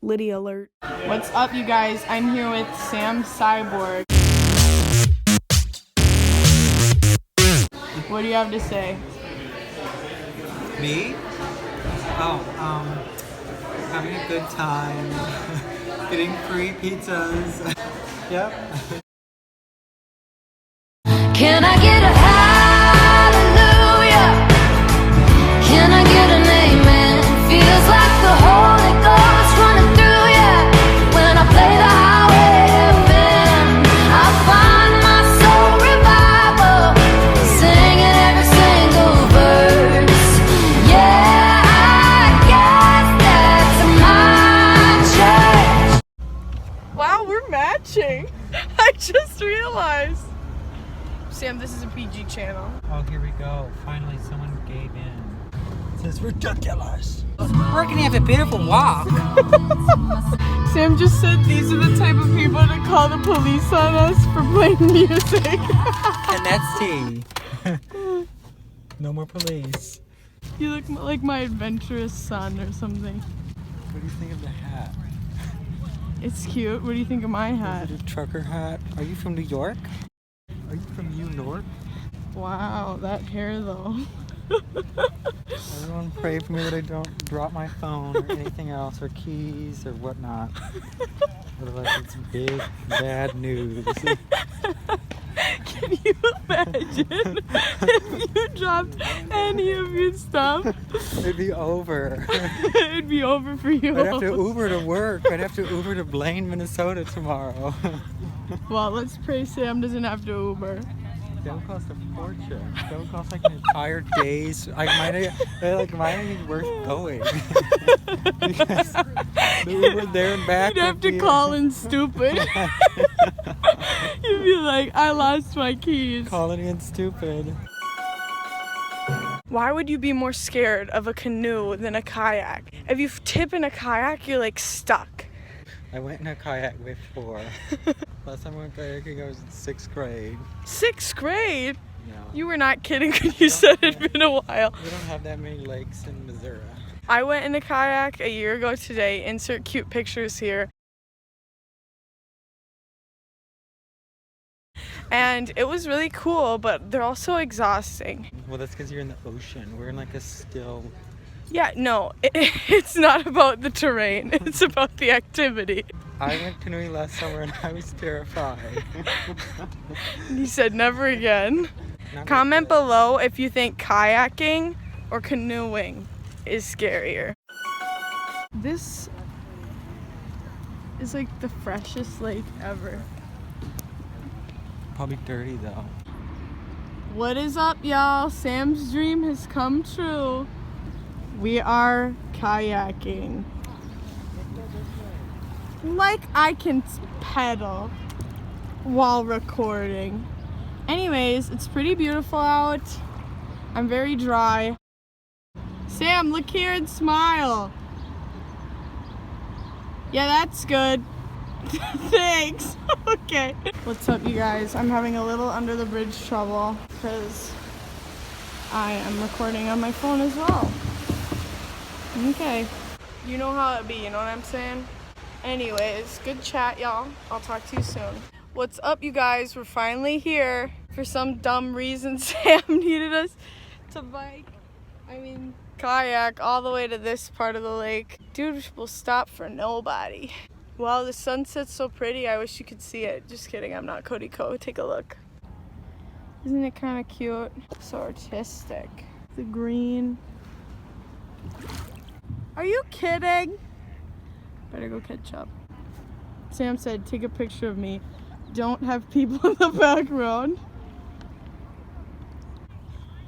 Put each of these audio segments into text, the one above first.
Lydia alert. What's up, you guys? I'm here with Sam Cyborg. What do you have to say? Me? Having a good time, getting free pizzas. Yep. Can I get a hallelujah? Can I get an amen? Feels like the Holy Ghost running through ya. When I play the highway FM, I find my soul revival, singing every single verse. Yeah, I guess that's my church. Wow, we're matching. I just realized. Sam, this is a PG channel. Oh, here we go. Finally, someone gave in. This is ridiculous. We're gonna have a beautiful walk. Sam just said these are the type of people to call the police on us for playing music. And that's tea. No more police. You look like my adventurous son or something. What do you think of the hat? It's cute. What do you think of my hat? Is it a trucker hat? Are you from New York? Are you from New York? Wow, that hair though. Everyone pray for me that I don't drop my phone or anything else or keys or whatnot. Otherwise it's big bad news. Can you imagine if you dropped any of your stuff? It'd be over. It'd be over for you. I'd have to Uber to work. I'd have to Uber to Blaine, Minnesota tomorrow. Well, let's pray Sam doesn't have to Uber. That would cost a fortune. That would cost like an entire day's. Might not even worth going. Because the Uber there and back. You'd have would to be- call in stupid. You'd be like, I lost my keys. Calling in stupid. Why would you be more scared of a canoe than a kayak? If you tip in a kayak, you're like stuck. I went in a kayak before. Last time I went kayaking, I was in 6th grade. 6th grade? Yeah. You were not kidding when you said it'd been a while. We don't have that many lakes in Missouri. I went in a kayak a year ago today. Insert cute pictures here. And it was really cool, but they're also exhausting. Well, that's because you're in the ocean. We're in like a still. Yeah, no, it's not about the terrain. It's about the activity. I went canoeing last summer and I was terrified. He said never again. Not Comment like below if you think kayaking or canoeing is scarier. This is like the freshest lake ever. that. Probably dirty though. What is up, y'all? Sam's dream has come true. We are kayaking. Like I can pedal while recording. Anyways, it's pretty beautiful out. I'm very dry. Sam, look here and smile. Yeah, that's good. Thanks. Okay. What's up, you guys? I'm having a little under the bridge trouble because I am recording on my phone as well. Okay. You know how it be, you know what I'm saying? Anyways, good chat, y'all. I'll talk to you soon. What's up, you guys? We're finally here. For some dumb reason, Sam needed us to kayak all the way to this part of the lake. Dude will stop for nobody. Wow, the sunset's so pretty. I wish you could see it. Just kidding, I'm not Cody Co. Take a look. Isn't it kind of cute? So artistic. The green. Are you kidding? Better go catch up. Sam said, take a picture of me. Don't have people in the background.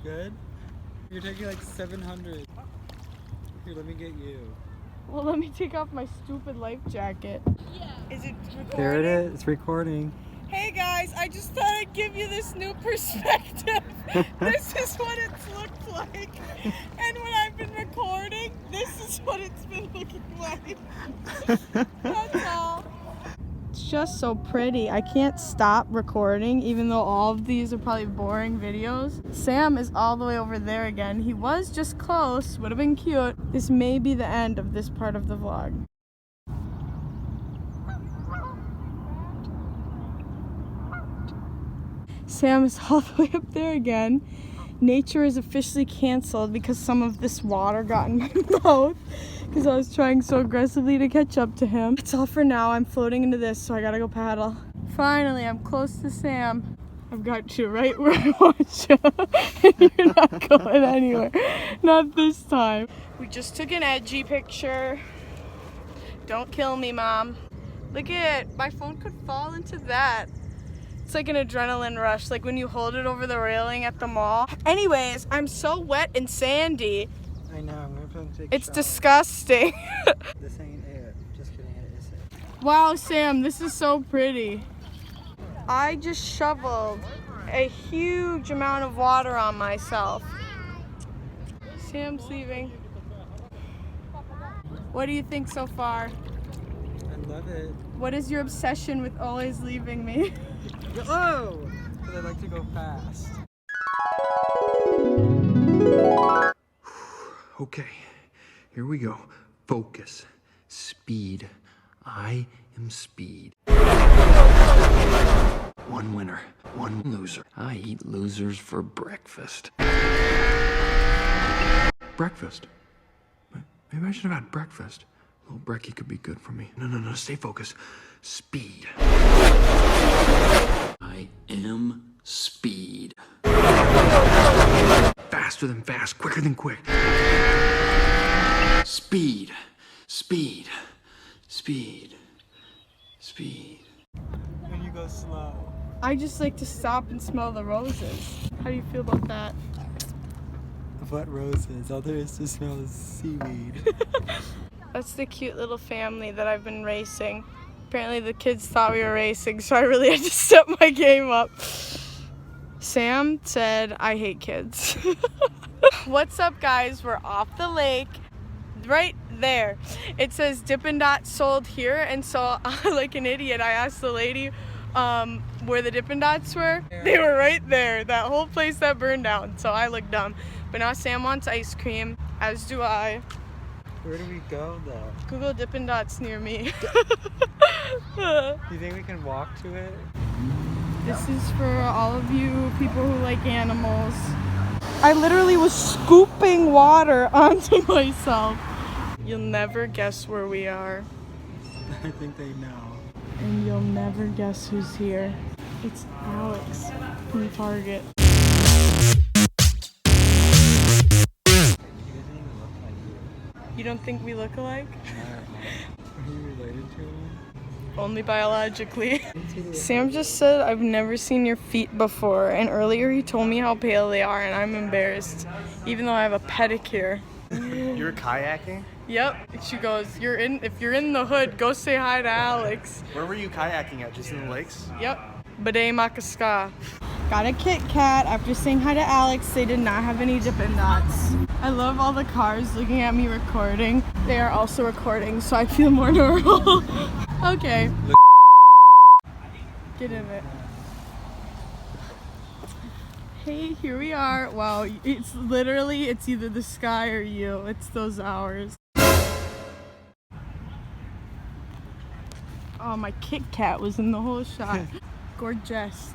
Good? You're taking like 700. Here, let me get you. Well, let me take off my stupid life jacket. Yeah. Is it recording? There it is. It's recording. Hey guys, I just thought I'd give you this new perspective. This is what it's looked like. And when I've been recording, this is what it's been looking like. That's all. It's just so pretty. I can't stop recording, even though all of these are probably boring videos. Sam is all the way over there again. He was just close, would have been cute. This may be the end of this part of the vlog. Sam is all the way up there again. Nature is officially canceled because some of this water got in my mouth because I was trying so aggressively to catch up to him. That's all for now. I'm floating into this, so I gotta go paddle. Finally, I'm close to Sam. I've got you right where I want you. And you're not going anywhere. Not this time. We just took an edgy picture. Don't kill me, Mom. Look at it. My phone could fall into that. It's like an adrenaline rush, like when you hold it over the railing at the mall. Anyways, I'm so wet and sandy. I know, I'm gonna take It's shower. disgusting. This ain't it. Just kidding, it is it. Wow, Sam, this is so pretty. I just shoveled a huge amount of water on myself. Sam's leaving. What do you think so far? I love it. What is your obsession with always leaving me? Oh! Because I like to go fast. Okay, here we go. Focus. Speed. I am speed. One winner, one loser. I eat losers for breakfast. Breakfast? Maybe I should have had breakfast. A little brekkie could be good for me. No, stay focused. Speed. I am speed. Faster than fast, quicker than quick. Speed. Speed. Speed. Speed. When you go slow. I just like to stop and smell the roses. How do you feel about that? What roses? All there is to smell is seaweed. That's the cute little family that I've been racing. Apparently the kids thought we were racing, so I really had to step my game up. Sam said, I hate kids. What's up, guys? We're off the lake. Right there. It says Dippin' Dots sold here, and so like an idiot, I asked the lady where the Dippin' Dots were. They were right there. That whole place that burned down, so I looked dumb. But now Sam wants ice cream, as do I. Where do we go though? Google Dippin' Dots near me. Do you think we can walk to it? This is for all of you people who like animals. I literally was scooping water onto myself. You'll never guess where we are. I think they know. And you'll never guess who's here. It's Alex from Target. He doesn't even look like you. You don't think we look alike? Are you related to him? Only biologically. Sam just said, I've never seen your feet before, and earlier he told me how pale they are, and I'm embarrassed, even though I have a pedicure. You were kayaking? Yep. She goes, if you're in the hood, go say hi to Alex. Where were you kayaking at? Just in the lakes? Yep. Bade Makaska. Got a Kit Kat. After saying hi to Alex, they did not have any Dippin' Dots. I love all the cars looking at me recording. They are also recording, so I feel more normal. Okay. Get in it. Hey, here we are. Wow, it's literally, it's either the sky or you. It's those hours. Oh, my Kit Kat was in the whole shot. Gorgeous.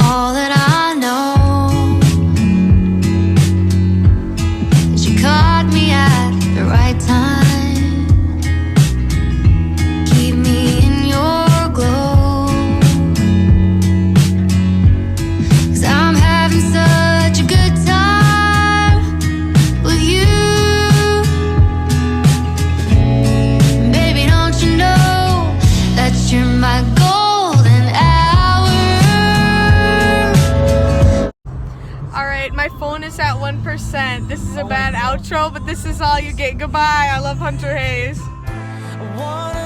All that I know is you caught me at the right time. Keep me in your glow, 'cause I'm having such a good time with you. Baby, don't you know that you're my golden hour? Alright, my phone is at 1%. This is a bad outro, but this is all you get. Goodbye. I love Hunter Hayes. I wanna